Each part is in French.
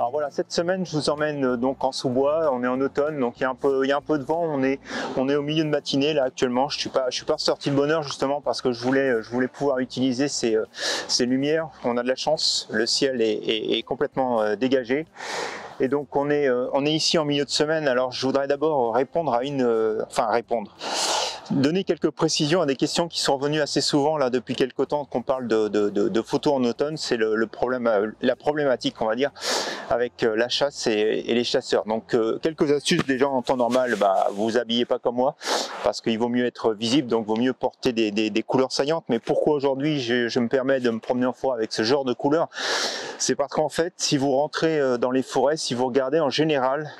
Alors voilà, cette semaine je vous emmène donc en sous-bois, on est en automne, donc il y a un peu de vent, on est au milieu de matinée là actuellement. Je suis pas sorti de bonne heure justement parce que je voulais pouvoir utiliser ces lumières. On a de la chance, le ciel est complètement dégagé. Et donc on est ici en milieu de semaine. Alors je voudrais d'abord répondre à donner quelques précisions à des questions qui sont revenues assez souvent là depuis quelques temps qu'on parle de photos en automne. C'est le problème, la problématique on va dire avec la chasse et les chasseurs. Donc quelques astuces déjà en temps normal, vous vous habillez pas comme moi parce qu'il vaut mieux être visible, donc vaut mieux porter des couleurs saillantes. Mais pourquoi aujourd'hui je me permets de me promener en forêt avec ce genre de couleurs? C'est parce qu'en fait, si vous rentrez dans les forêts, si vous regardez en général,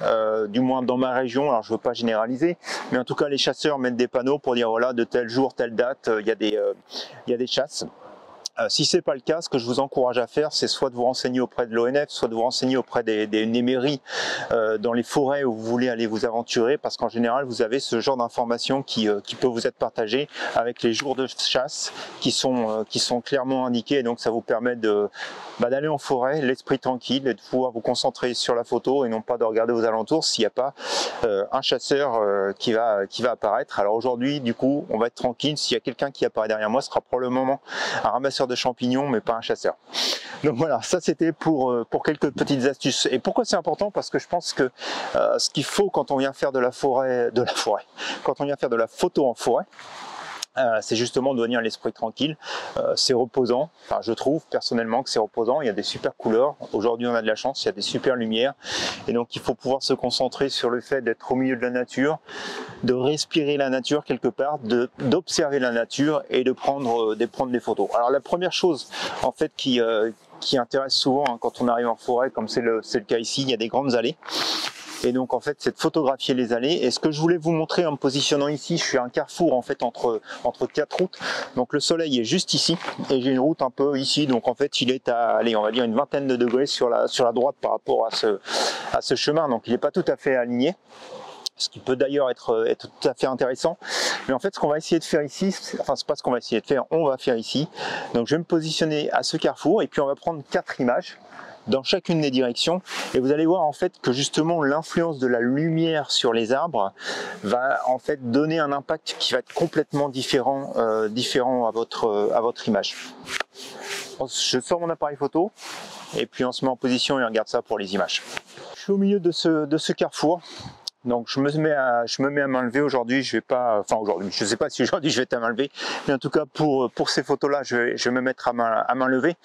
du moins dans ma région, alors je ne veux pas généraliser, mais en tout cas les chasseurs mettent des panneaux pour dire voilà, de tel jour, telle date, il y a des chasses. Si ce n'est pas le cas, ce que je vous encourage à faire, c'est soit de vous renseigner auprès de l'ONF, soit de vous renseigner auprès des mairies dans les forêts où vous voulez aller vous aventurer, parce qu'en général, vous avez ce genre d'informations qui peut vous être partagées avec les jours de chasse qui sont clairement indiqués, et donc ça vous permet d'aller en forêt, l'esprit tranquille, et de pouvoir vous concentrer sur la photo et non pas de regarder aux alentours s'il n'y a pas un chasseur qui va apparaître. Alors aujourd'hui, du coup, on va être tranquille. S'il y a quelqu'un qui apparaît derrière moi, ce sera probablement un ramasseur de champignons, mais pas un chasseur. Donc voilà, ça c'était pour quelques petites astuces. Et pourquoi c'est important? Parce que je pense que ce qu'il faut quand on vient faire quand on vient faire de la photo en forêt, c'est justement de venir l'esprit tranquille. C'est reposant, enfin je trouve personnellement que c'est reposant. Il y a des super couleurs, aujourd'hui on a de la chance, il y a des super lumières, et donc il faut pouvoir se concentrer sur le fait d'être au milieu de la nature, de respirer la nature quelque part, d'observer la nature et de prendre des photos. Alors la première chose en fait qui intéresse souvent quand on arrive en forêt, comme c'est le cas ici, il y a des grandes allées. Et donc en fait c'est de photographier les allées. Et ce que je voulais vous montrer en me positionnant ici, je suis à un carrefour en fait entre 4 routes. Donc le soleil est juste ici et j'ai une route un peu ici. Donc en fait il est à, allez, on va dire une vingtaine de degrés sur la droite par rapport à ce chemin. Donc il n'est pas tout à fait aligné, ce qui peut d'ailleurs être tout à fait intéressant. Mais en fait ce qu'on va essayer de faire ici, enfin c'est pas ce qu'on va essayer de faire, on va faire ici. Donc je vais me positionner à ce carrefour et puis on va prendre 4 images dans chacune des directions, et vous allez voir en fait que justement l'influence de la lumière sur les arbres va en fait donner un impact qui va être complètement différent à votre image. Je sors mon appareil photo et puis on se met en position et on regarde ça pour les images. Je suis au milieu de ce carrefour. Donc je me mets à main levée aujourd'hui. Je sais pas si aujourd'hui je vais être à main levée, mais en tout cas pour ces photos là je vais me mettre à main levée.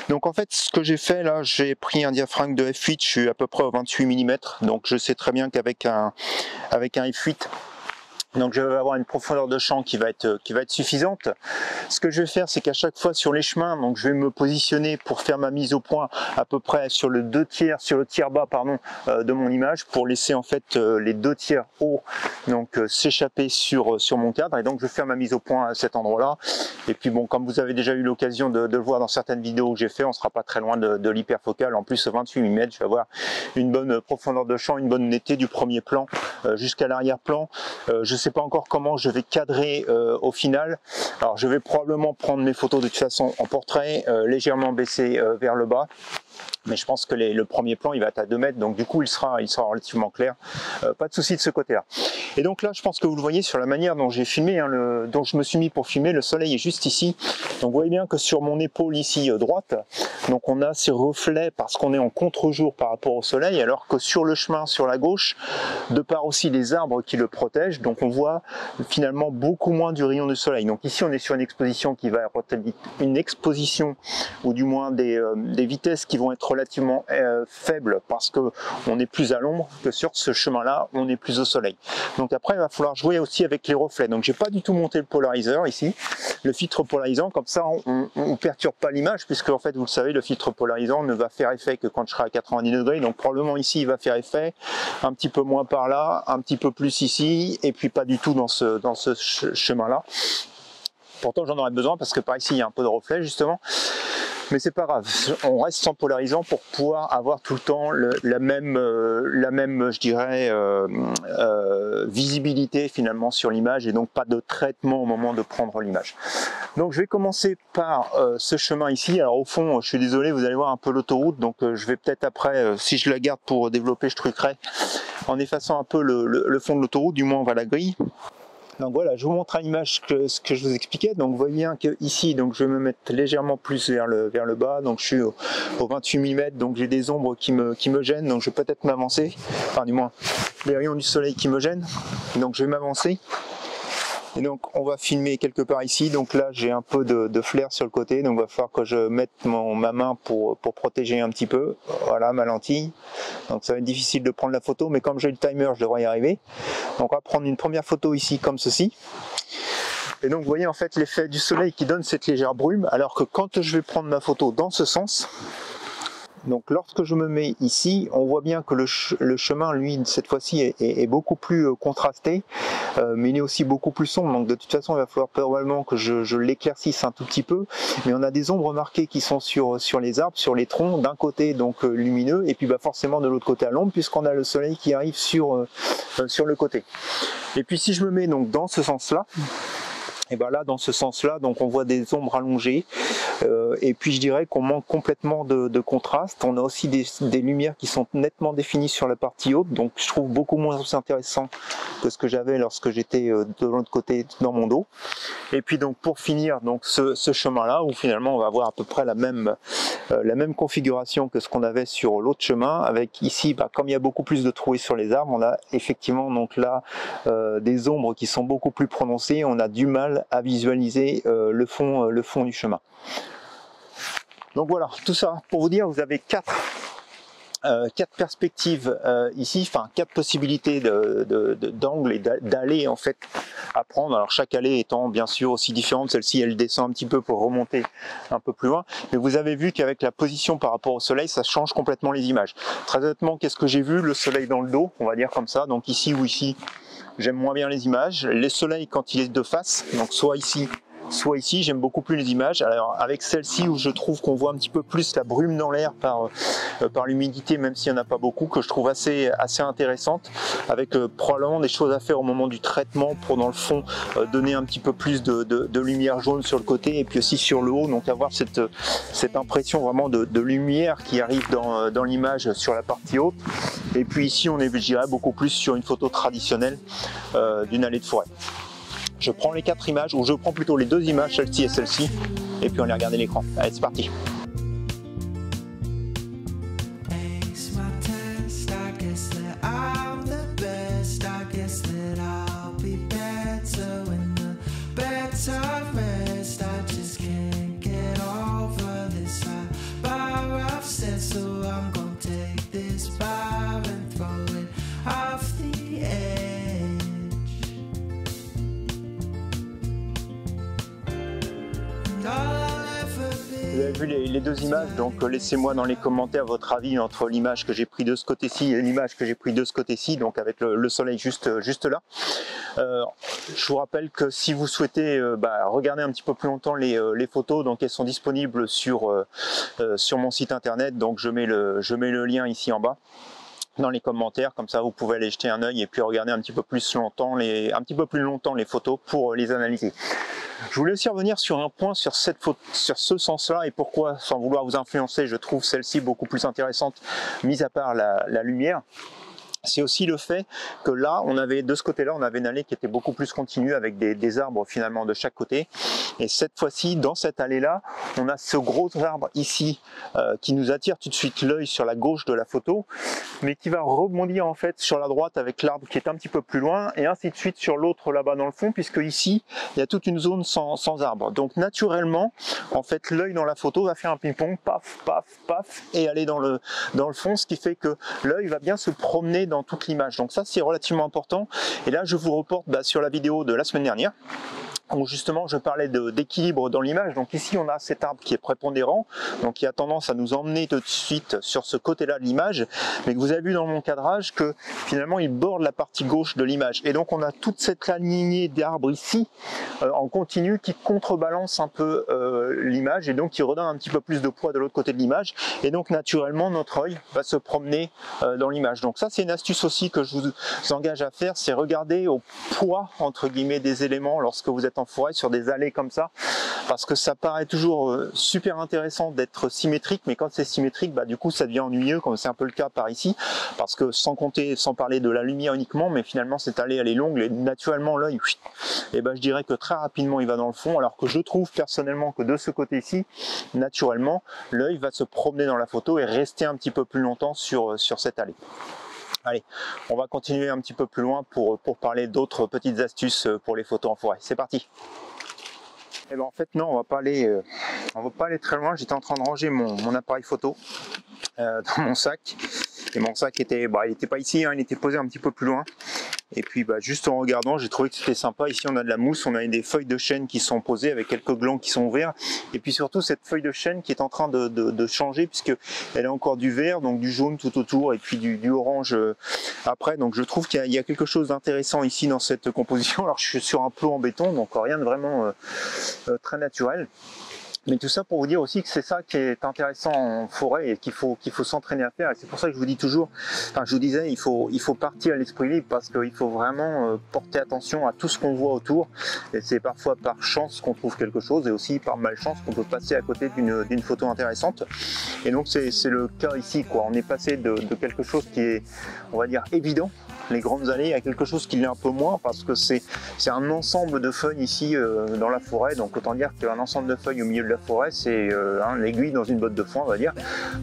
Donc en fait ce que j'ai fait là, j'ai pris un diaphragme de f8, je suis à peu près au 28 mm, donc je sais très bien qu'avec un f8, donc je vais avoir une profondeur de champ qui va être suffisante. Ce que je vais faire, c'est qu'à chaque fois sur les chemins, donc je vais me positionner pour faire ma mise au point à peu près sur le tiers bas de mon image, pour laisser en fait les 2 tiers hauts donc s'échapper sur mon cadre. Et donc je vais faire ma mise au point à cet endroit-là. Et puis bon, comme vous avez déjà eu l'occasion de le voir dans certaines vidéos que j'ai fait, on sera pas très loin de l'hyperfocale. En plus 28 mm, je vais avoir une bonne profondeur de champ, une bonne netteté du premier plan jusqu'à l'arrière-plan. Je sais pas encore comment je vais cadrer au final. Alors je vais probablement prendre mes photos de toute façon en portrait, légèrement baissé vers le bas. Mais je pense que le premier plan il va être à 2 mètres, donc du coup il sera relativement clair. Pas de souci de ce côté là. Et donc là je pense que vous le voyez sur la manière dont j'ai filmé, dont je me suis mis pour filmer. Le soleil est juste ici, donc vous voyez bien que sur mon épaule ici droite, donc on a ces reflets parce qu'on est en contre-jour par rapport au soleil, alors que sur le chemin sur la gauche, de part aussi les arbres qui le protègent, donc on voit finalement beaucoup moins du rayon du soleil. Donc ici on est sur une exposition qui va être ou du moins des vitesses qui vont être relativement faible parce que on est plus à l'ombre, que sur ce chemin là on est plus au soleil. Donc après il va falloir jouer aussi avec les reflets. Donc j'ai pas du tout monté le polariseur ici, le filtre polarisant, comme ça on perturbe pas l'image, puisque en fait vous le savez, le filtre polarisant ne va faire effet que quand je serai à 90 degrés. Donc probablement ici il va faire effet, un petit peu moins par là, un petit peu plus ici, et puis pas du tout dans ce chemin là. Pourtant j'en aurais besoin parce que par ici il y a un peu de reflet justement. Mais c'est pas grave, on reste sans polarisant pour pouvoir avoir tout le temps la même, je dirais, visibilité finalement sur l'image et donc pas de traitement au moment de prendre l'image. Donc je vais commencer par ce chemin ici. Alors au fond, je suis désolé, vous allez voir un peu l'autoroute, donc je vais peut-être après, si je la garde pour développer, je truquerai en effaçant un peu le fond de l'autoroute, du moins on va la grille. Donc voilà, je vous montre à l'image ce que je vous expliquais. Donc vous voyez bien que ici, donc je vais me mettre légèrement plus vers le bas. Donc je suis au 28 mm, donc j'ai des ombres qui me gênent. Donc je vais peut-être m'avancer. Enfin du moins, les rayons du soleil qui me gênent. Donc je vais m'avancer. Et donc on va filmer quelque part ici. Donc là j'ai un peu de flair sur le côté. Donc il va falloir que je mette ma main pour protéger un petit peu. Voilà ma lentille. Donc ça va être difficile de prendre la photo, mais comme j'ai le timer, je devrais y arriver. Donc on va prendre une première photo ici comme ceci. Et donc vous voyez en fait l'effet du soleil qui donne cette légère brume, alors que quand je vais prendre ma photo dans ce sens, donc lorsque je me mets ici, on voit bien que le chemin, lui, cette fois-ci, est beaucoup plus contrasté, mais il est aussi beaucoup plus sombre. Donc de toute façon, il va falloir probablement que je l'éclaircisse un tout petit peu. Mais on a des ombres marquées qui sont sur les arbres, sur les troncs, d'un côté donc lumineux, et puis forcément de l'autre côté à l'ombre, puisqu'on a le soleil qui arrive sur le côté. Et puis si je me mets donc dans ce sens-là, et bien là, dans ce sens-là, donc on voit des ombres allongées, et puis je dirais qu'on manque complètement de contraste. On a aussi des lumières qui sont nettement définies sur la partie haute, donc je trouve beaucoup moins intéressant que ce que j'avais lorsque j'étais de l'autre côté dans mon dos. Et puis donc pour finir, donc ce chemin-là, où finalement on va avoir à peu près la même configuration que ce qu'on avait sur l'autre chemin, avec ici, comme il y a beaucoup plus de trouées sur les arbres, on a effectivement donc là des ombres qui sont beaucoup plus prononcées. On a du mal à visualiser le fond du chemin. Donc voilà, tout ça pour vous dire, vous avez quatre perspectives ici, enfin 4 possibilités d'angle et d'allées en fait à prendre. Alors chaque allée étant bien sûr aussi différente, celle-ci elle descend un petit peu pour remonter un peu plus loin, mais vous avez vu qu'avec la position par rapport au soleil, ça change complètement les images. Très honnêtement, qu'est-ce que j'ai vu? Le soleil dans le dos, on va dire comme ça, donc ici ou ici, j'aime moins bien les images. Les soleils quand il est de face, donc soit ici, j'aime beaucoup plus les images. Alors avec celle-ci où je trouve qu'on voit un petit peu plus la brume dans l'air par l'humidité, même s'il n'y en a pas beaucoup, que je trouve assez intéressante, avec probablement des choses à faire au moment du traitement pour dans le fond donner un petit peu plus de lumière jaune sur le côté et puis aussi sur le haut, donc avoir cette impression vraiment de lumière qui arrive dans l'image sur la partie haute. Et puis ici on est, je dirais, beaucoup plus sur une photo traditionnelle d'une allée de forêt. Je prends les 4 images, ou je prends plutôt les 2 images, celle-ci et celle-ci, et puis on les regarde à l'écran. Allez, c'est parti. Vous avez vu les 2 images, donc laissez-moi dans les commentaires votre avis entre l'image que j'ai prise de ce côté-ci et l'image que j'ai prise de ce côté-ci, donc avec le soleil juste là. Je vous rappelle que si vous souhaitez regarder un petit peu plus longtemps les photos, donc elles sont disponibles sur mon site internet, donc je mets le lien ici en bas dans les commentaires, comme ça vous pouvez aller jeter un œil et puis regarder un petit peu plus longtemps les photos pour les analyser. Je voulais aussi revenir sur un point sur ce sens-là et pourquoi, sans vouloir vous influencer, je trouve celle-ci beaucoup plus intéressante, mis à part la lumière. C'est aussi le fait que là, de ce côté-là, on avait une allée qui était beaucoup plus continue avec des arbres finalement de chaque côté. Et cette fois-ci, dans cette allée-là, on a ce gros arbre ici qui nous attire tout de suite l'œil sur la gauche de la photo, mais qui va rebondir en fait sur la droite avec l'arbre qui est un petit peu plus loin et ainsi de suite sur l'autre là-bas dans le fond, puisque ici, il y a toute une zone sans arbre. Donc naturellement, en fait, l'œil dans la photo va faire un ping-pong, paf, paf, paf, et aller dans le fond, ce qui fait que l'œil va bien se promener dans toute l'image. Donc ça c'est relativement important, et là je vous reporte sur la vidéo de la semaine dernière où justement je parlais d'équilibre dans l'image. Donc ici on a cet arbre qui est prépondérant, donc qui a tendance à nous emmener tout de suite sur ce côté-là de l'image, mais que vous avez vu dans mon cadrage que finalement il borde la partie gauche de l'image. Et donc on a toute cette lignée d'arbres ici en continu qui contrebalance un peu l'image et donc qui redonne un petit peu plus de poids de l'autre côté de l'image. Et donc naturellement notre œil va se promener dans l'image. Donc ça c'est une astuce aussi que je vous engage à faire, c'est regarder au poids entre guillemets des éléments lorsque vous êtes en forêt sur des allées comme ça, parce que ça paraît toujours super intéressant d'être symétrique, mais quand c'est symétrique, bah, du coup ça devient ennuyeux, comme c'est un peu le cas par ici, parce que sans parler de la lumière uniquement, mais finalement cette allée elle est longue et naturellement l'œil, et ben je dirais que très rapidement il va dans le fond, alors que je trouve personnellement que de ce côté-ci, naturellement l'œil va se promener dans la photo et rester un petit peu plus longtemps sur cette allée. Allez, on va continuer un petit peu plus loin pour parler d'autres petites astuces pour les photos en forêt. C'est parti. Et ben en fait non, on va pas aller très loin. J'étais en train de ranger mon appareil photo dans mon sac. Et mon sac était, il n'était pas ici, hein, il était posé un petit peu plus loin. Et puis juste en regardant, j'ai trouvé que c'était sympa. Ici on a de la mousse, on a des feuilles de chêne qui sont posées avec quelques glands qui sont ouverts. Et puis surtout cette feuille de chêne qui est en train de changer, puisque elle a encore du vert, donc du jaune tout autour, et puis du orange après. Donc je trouve qu'il y a quelque chose d'intéressant ici dans cette composition. Alors je suis sur un plot en béton, donc rien de vraiment très naturel. Mais tout ça pour vous dire aussi que c'est ça qui est intéressant en forêt et qu'il faut s'entraîner à faire. Et c'est pour ça que je vous dis toujours, enfin je vous disais, il faut partir à l'esprit libre, parce qu'il faut vraiment porter attention à tout ce qu'on voit autour. Et c'est parfois par chance qu'on trouve quelque chose, et aussi par malchance qu'on peut passer à côté d'une photo intéressante. Et donc c'est le cas ici, quoi. On est passé de quelque chose qui est, on va dire, évident, les grandes allées, à quelque chose qui l'est un peu moins, parce que c'est un ensemble de feuilles ici dans la forêt. Donc autant dire qu'un ensemble de feuilles au milieu de la forêt, c'est l'aiguille dans une botte de foin, on va dire.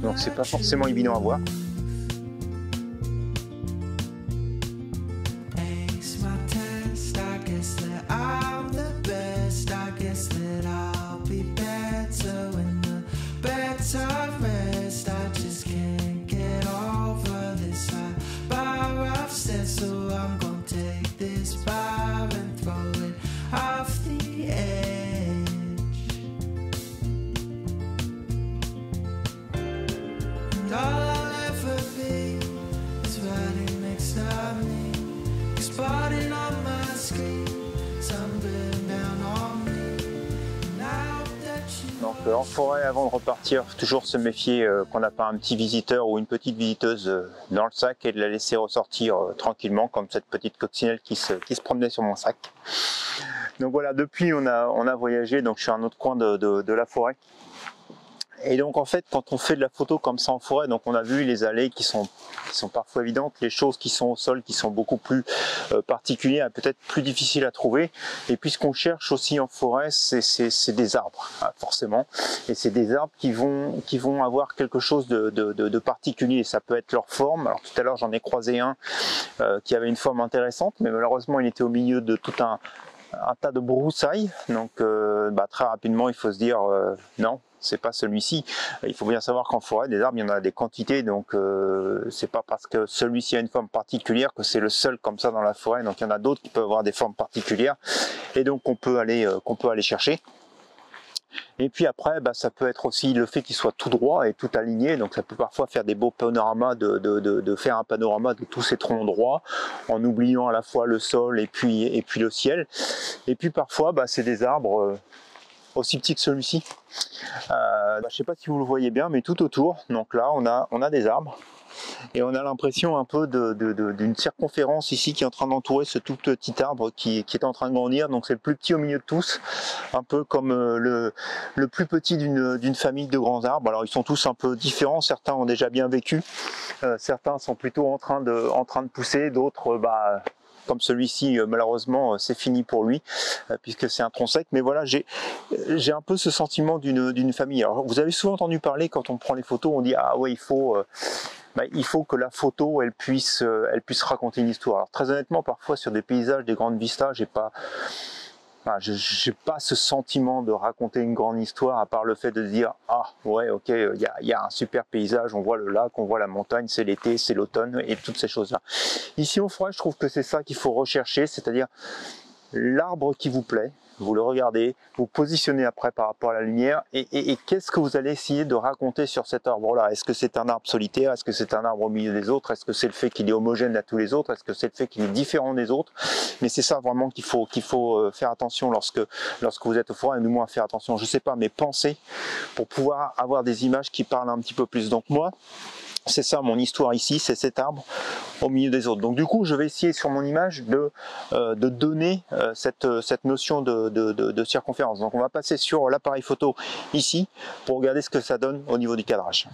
Donc c'est pas forcément évident à voir. Donc en forêt, avant de repartir, toujours se méfier qu'on n'a pas un petit visiteur ou une petite visiteuse dans le sac, et de la laisser ressortir tranquillement, comme cette petite coccinelle qui se promenait sur mon sac. Donc voilà, depuis on a voyagé, donc je suis à un autre coin de la forêt. Et donc en fait, quand on fait de la photo comme ça en forêt, donc on a vu les allées qui sont parfois évidentes, les choses qui sont au sol qui sont beaucoup plus particulières et peut-être plus difficiles à trouver. Et puis ce qu'on cherche aussi en forêt, c'est des arbres, forcément. Et c'est des arbres qui vont avoir quelque chose de particulier. Ça peut être leur forme. Alors tout à l'heure j'en ai croisé un qui avait une forme intéressante, mais malheureusement il était au milieu de tout un tas de broussailles. Donc très rapidement il faut se dire non, c'est pas celui-ci. Il faut bien savoir qu'en forêt, des arbres, il y en a des quantités, donc c'est pas parce que celui-ci a une forme particulière que c'est le seul comme ça dans la forêt. Donc il y en a d'autres qui peuvent avoir des formes particulières, et donc qu'on peut aller chercher. Et puis après, ça peut être aussi le fait qu'il soit tout droit et tout aligné, donc ça peut parfois faire des beaux panoramas, de faire un panorama de tous ces troncs droits, en oubliant à la fois le sol et puis le ciel. Et puis parfois, c'est des arbres aussi petits que celui-ci. Je ne sais pas si vous le voyez bien, mais tout autour, donc là on a des arbres. Et on a l'impression un peu d'une circonférence ici qui est en train d'entourer ce tout petit arbre qui est en train de grandir. Donc c'est le plus petit au milieu de tous, un peu comme le plus petit d'une famille de grands arbres. Alors ils sont tous un peu différents, certains ont déjà bien vécu, certains sont plutôt en train de pousser, d'autres comme celui-ci, malheureusement, c'est fini pour lui, puisque c'est un tronc sec. Mais voilà, j'ai un peu ce sentiment d'une famille. Alors, vous avez souvent entendu parler, quand on prend les photos, on dit « Ah ouais, il faut que la photo, elle puisse raconter une histoire. » Alors très honnêtement, parfois sur des paysages, des grandes vistas, j'ai pas ce sentiment de raconter une grande histoire, à part le fait de dire « Ah ouais, ok, il y a un super paysage, on voit le lac, on voit la montagne, c'est l'été, c'est l'automne, et toutes ces choses-là. » Ici en forêt, je trouve que c'est ça qu'il faut rechercher, c'est-à-dire l'arbre qui vous plaît, vous le regardez, vous positionnez après par rapport à la lumière et qu'est-ce que vous allez essayer de raconter sur cet arbre-là? Est-ce que c'est un arbre solitaire? Est-ce que c'est un arbre au milieu des autres? Est-ce que c'est le fait qu'il est homogène à tous les autres? Est-ce que c'est le fait qu'il est différent des autres? Mais c'est ça vraiment qu'il faut faire attention lorsque vous êtes au forêt, et du moins faire attention, je sais pas, mais pensez pour pouvoir avoir des images qui parlent un petit peu plus. Donc moi, c'est ça mon histoire ici, c'est cet arbre au milieu des autres. Donc du coup, je vais essayer sur mon image de donner cette notion de circonférence. Donc on va passer sur l'appareil photo ici pour regarder ce que ça donne au niveau du cadrage.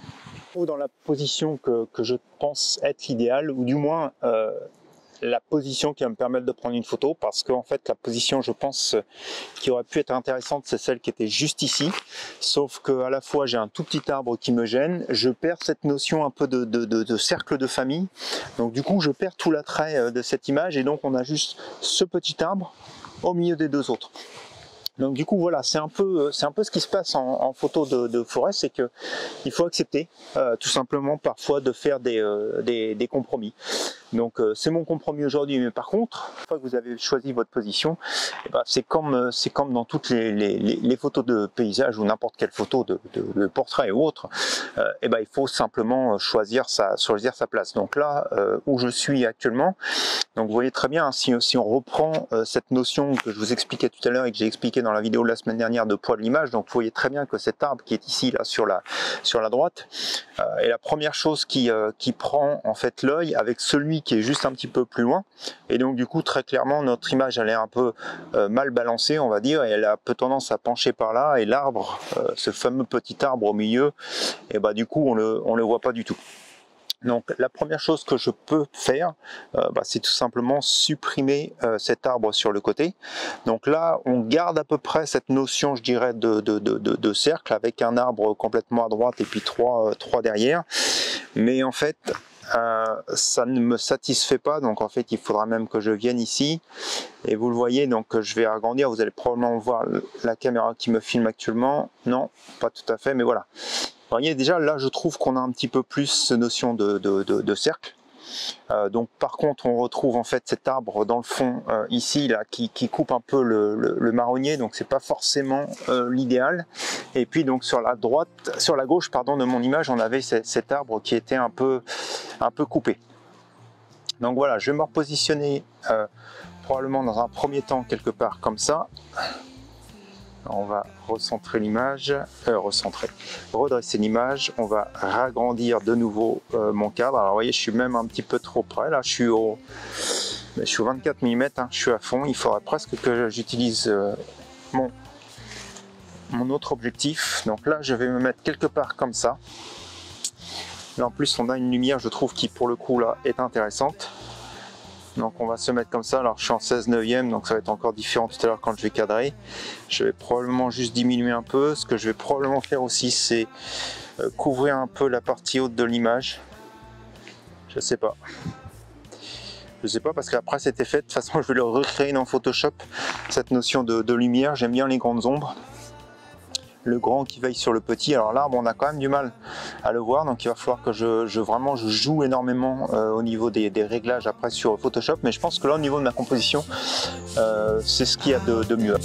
Dans la position que je pense être l'idéal, ou du moins la position qui va me permettre de prendre une photo, parce qu'en fait la position, je pense, qui aurait pu être intéressante, c'est celle qui était juste ici, sauf que à la fois j'ai un tout petit arbre qui me gêne, je perds cette notion un peu de cercle de famille, donc du coup je perds tout l'attrait de cette image, et donc on a juste ce petit arbre au milieu des deux autres. Donc du coup voilà, c'est un peu ce qui se passe en photo de forêt, c'est que il faut accepter tout simplement parfois de faire des compromis. Donc c'est mon compromis aujourd'hui, mais par contre, une fois que vous avez choisi votre position, eh ben, c'est comme dans toutes les photos de paysage ou n'importe quelle photo de portrait ou autre, eh ben, il faut simplement choisir sa place. Donc là où je suis actuellement, donc vous voyez très bien, hein, si on reprend cette notion que je vous expliquais tout à l'heure et que j'ai expliqué dans la vidéo de la semaine dernière de poids de l'image, donc vous voyez très bien que cet arbre qui est ici là sur la droite est la première chose qui prend en fait l'œil avec celui qui est juste un petit peu plus loin, et donc du coup très clairement notre image elle est un peu mal balancée, on va dire, et elle a un peu tendance à pencher par là, et l'arbre, ce fameux petit arbre au milieu, et bah du coup on le voit pas du tout. Donc la première chose que je peux faire, c'est tout simplement supprimer cet arbre sur le côté. Donc là, on garde à peu près cette notion, je dirais, de cercle, avec un arbre complètement à droite et puis trois derrière. Mais en fait, ça ne me satisfait pas, donc en fait il faudra même que je vienne ici, et vous le voyez, donc je vais agrandir, vous allez probablement voir la caméra qui me filme actuellement, non, pas tout à fait, mais voilà. Vous voyez, déjà là je trouve qu'on a un petit peu plus cette notion de cercle. Donc par contre on retrouve en fait cet arbre dans le fond ici là qui coupe un peu le marronnier, donc c'est pas forcément l'idéal. Et puis donc sur la gauche pardon de mon image, on avait cet arbre qui était un peu coupé. Donc voilà, je vais me repositionner probablement dans un premier temps quelque part comme ça. On va recentrer l'image, redresser l'image, on va ragrandir de nouveau mon cadre. Alors vous voyez, je suis même un petit peu trop près, là je suis au 24 mm, hein, je suis à fond, il faudrait presque que j'utilise mon autre objectif. Donc là je vais me mettre quelque part comme ça. Là en plus on a une lumière, je trouve, qui pour le coup là est intéressante. Donc on va se mettre comme ça. Alors je suis en 16/9, donc ça va être encore différent tout à l'heure quand je vais cadrer. Je vais probablement juste diminuer un peu. Ce que je vais probablement faire aussi, c'est couvrir un peu la partie haute de l'image. Je sais pas. Parce qu'après cet effet, de toute façon je vais le recréer dans Photoshop, cette notion de lumière. J'aime bien les grandes ombres. Le grand qui veille sur le petit. Alors l'arbre, on a quand même du mal à le voir, donc il va falloir que je joue énormément au niveau des réglages après sur Photoshop, mais je pense que là au niveau de ma composition, c'est ce qu'il y a de mieux.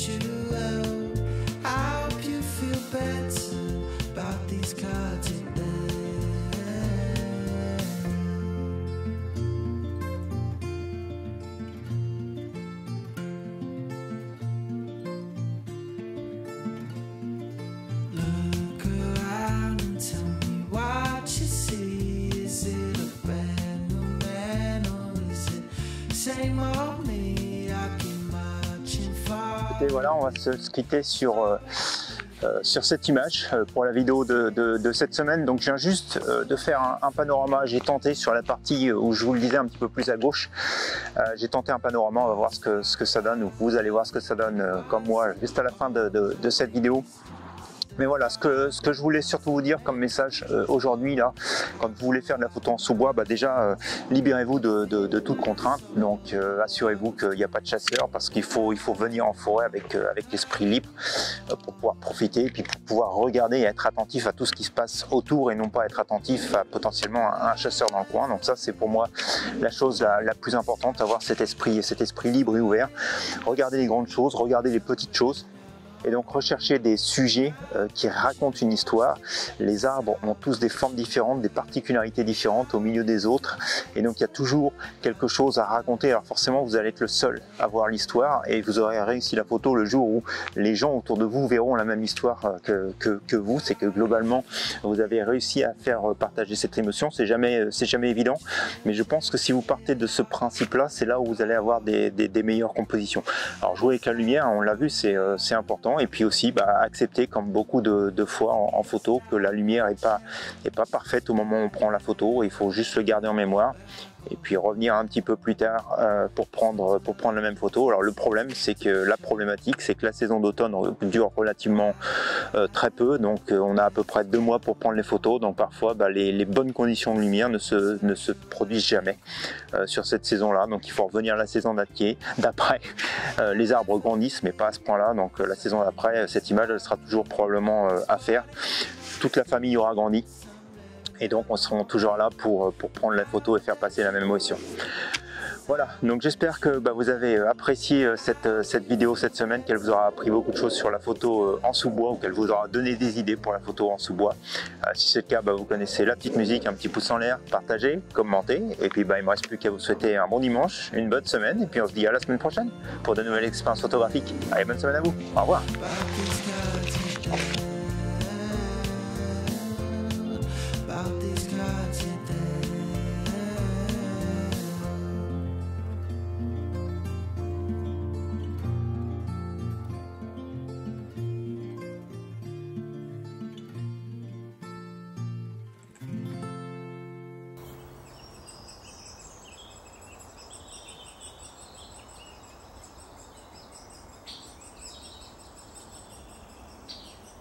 Et voilà, on va se quitter sur cette image pour la vidéo de cette semaine. Donc je viens juste de faire un panorama. J'ai tenté sur la partie où je vous le disais un petit peu plus à gauche, j'ai tenté un panorama. On va voir ce que ça donne, ou vous allez voir ce que ça donne comme moi juste à la fin de cette vidéo. Mais voilà, ce que je voulais surtout vous dire comme message aujourd'hui, là, quand vous voulez faire de la photo en sous-bois, déjà libérez-vous de toute contrainte. Donc assurez-vous qu'il n'y a pas de chasseurs, parce qu'il faut venir en forêt avec l'esprit libre pour pouvoir profiter et puis pour pouvoir regarder et être attentif à tout ce qui se passe autour et non pas être attentif à potentiellement un chasseur dans le coin. Donc ça, c'est pour moi la chose la plus importante, avoir cet esprit libre et ouvert. Regardez les grandes choses, regardez les petites choses. Et donc rechercher des sujets qui racontent une histoire. Les arbres ont tous des formes différentes, des particularités différentes au milieu des autres. Et donc il y a toujours quelque chose à raconter. Alors forcément, vous allez être le seul à voir l'histoire et vous aurez réussi la photo le jour où les gens autour de vous verront la même histoire que vous. C'est que globalement, vous avez réussi à faire partager cette émotion. C'est jamais évident. Mais je pense que si vous partez de ce principe-là, c'est là où vous allez avoir des meilleures compositions. Alors jouer avec la lumière, on l'a vu, c'est important. Et puis aussi accepter, comme beaucoup de fois en photo, que la lumière n'est pas parfaite au moment où on prend la photo. Il faut juste le garder en mémoire et puis revenir un petit peu plus tard pour prendre la même photo. Alors le problème, c'est que la saison d'automne dure relativement très peu, donc on a à peu près 2 mois pour prendre les photos. Donc parfois les bonnes conditions de lumière ne se produisent jamais sur cette saison-là. Donc il faut revenir la saison d'après. Les arbres grandissent, mais pas à ce point-là. Donc la saison d'après, cette image elle sera toujours probablement à faire. Toute la famille aura grandi. Et donc on sera toujours là pour prendre la photo et faire passer la même émotion. Voilà, donc j'espère que vous avez apprécié cette vidéo cette semaine, qu'elle vous aura appris beaucoup de choses sur la photo en sous-bois, ou qu'elle vous aura donné des idées pour la photo en sous-bois. Si c'est le cas, vous connaissez la petite musique, un petit pouce en l'air, partagez, commentez, et puis il ne me reste plus qu'à vous souhaiter un bon dimanche, une bonne semaine, et puis on se dit à la semaine prochaine pour de nouvelles expériences photographiques. Allez, bonne semaine à vous, au revoir.